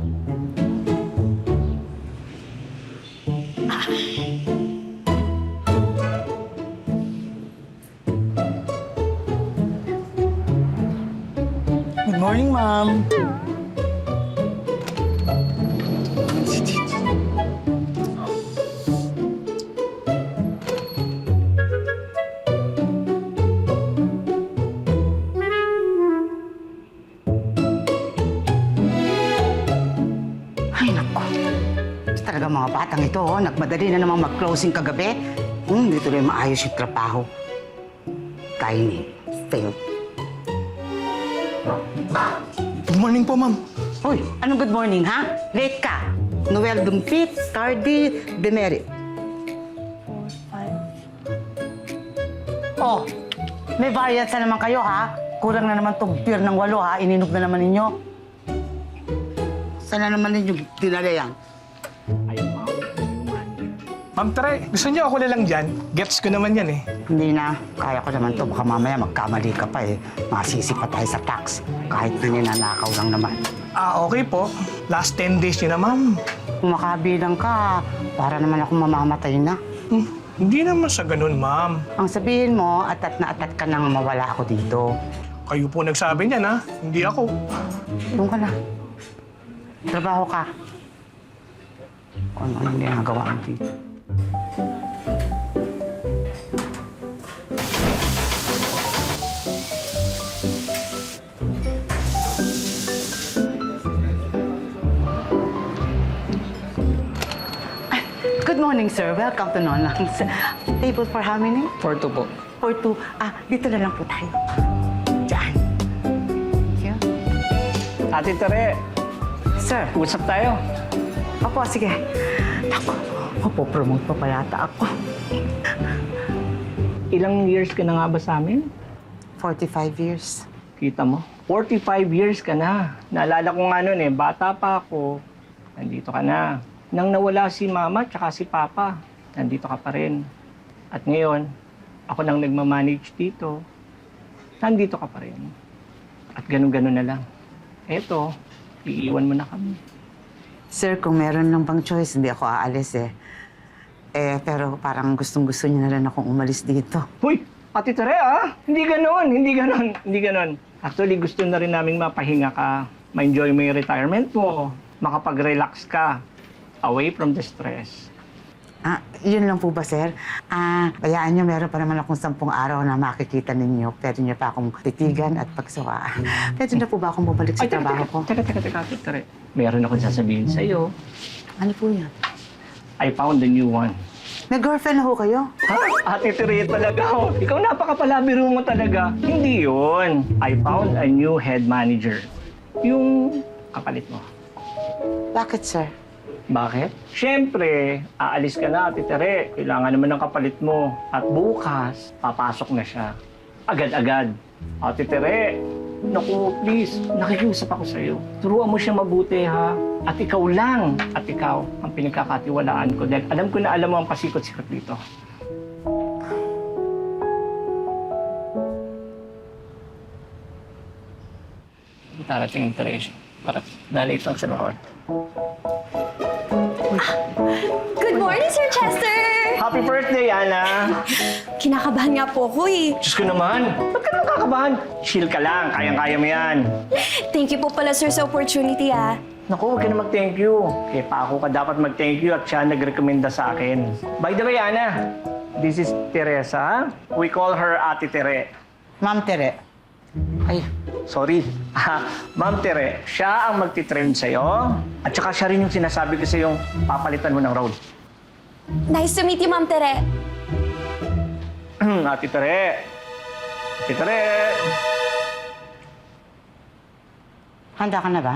Good morning, ma'am. Ay, naku. Talaga mga batang ito, oh. Nagmadali na namang mag-closing kagabi. Hindi tuloy maayos yung trabaho. Tiny. Failed. Good morning po, ma'am. Uy, anong good morning, ha? Late ka. Noel Dumpit, tardy, demerit. Oh, may variance na naman kayo, ha? Kulang na naman tong beer ng 8, ha? Ininog na naman ninyo. Sana naman ninyo dinala yan? Ma'am Tere, gusto niyo ako na lang dyan? Gets ko naman yan eh. Hindi na. Kaya ko naman to. Baka mamaya magkamali ka pa eh. Masisi pa tayo sa tax. Kahit ninanakaw lang naman. Okay po. Last 10 days niyo na, ma'am. Kung makabilang ka, para naman ako mamamatay na. Hindi naman sa ganun, ma'am. Ang sabihin mo, atat na atat ka nang mawala ako dito. Kayo po nagsabi niyan, ha? Hindi ako. Doon ka na. Trabaho ka. Kung ano ginagawa mo dito. Good morning, sir. Welcome to Nonlangs. Table for how many? For 2 po. For 2. Dito na lang po tayo. Diyan. Thank you. Ate Tere, Sir. usap tayo. Opo, sige. Ako, mapopromote pa palata ako. Ilang years ka na nga ba sa amin? 45 years. Kita mo? 45 years ka na. Naalala ko nga noon eh, bata pa ako. Nandito ka na. Nang nawala si Mama at si Papa, nandito ka pa rin. At ngayon, ako nang nagmamanage dito. Nandito ka pa rin. At ganun-ganun na lang. Eto, iiwan mo na kami. Sir, kung meron lang bang choice, hindi ako aalis eh. Pero parang gustong-gusto niya na rin akong umalis dito. Hoy! Ate Tere, Hindi ganon. Actually, gusto na rin naming mapahinga ka. Ma-enjoy mo yung retirement mo. Makapag-relax ka. Away from the stress. Yun lang po ba, sir? Bayaan niyo, meron pa naman akong 10 araw na makikita ninyo. Pwede niyo pa akong titigan at pagsawaan. Pwede na po ba akong bumalik sa trabaho ko? Teka, Ate Tere. Meron akong sasabihin sa'yo. Ano po yan? I found a new one. May girlfriend na ho kayo? Ha? Ate Tere talaga. Ikaw napakapalabiro mo talaga. Hindi yun. I found a new head manager. Yung kapalit mo. Bakit, sir? Bakit? Siyempre, aalis ka na, Ate Tere. Kailangan naman ng kapalit mo. At bukas, papasok na siya. Agad-agad. Ate Tere, naku, please, nakikiusap ako sa'yo. Turuan mo siya mabuti, ha? At ikaw lang, at ikaw, ang pinagkakatiwalaan ko. Dahil alam ko na alam mo ang pasikot-sikot dito. Darating yung Teresya. Para dali itong sa bawat. Good morning, Sir Chester! Happy birthday, Ana! Kinakabahan nga po ako eh. Diyos ko naman, ba't ka naman kakabahan? Chill ka lang, kayang-kaya mo yan. Thank you po pala, sir, sa opportunity, ah. Naku, huwag ka na mag-thank you. Kaya pa ako ka dapat mag-thank you at siya nagrekomenda sa akin. By the way, Ana, this is Teresa. We call her Ate Tere. Ma'am Tere. Ay, sorry. Ma'am Tere, siya ang magtitrain sa'yo. At saka siya rin yung sinasabi ko sa'yong papalitan mo ng role. Nice to meet you, Ma'am Tere. Ate Tere. Ate Tere. Handa ka na ba?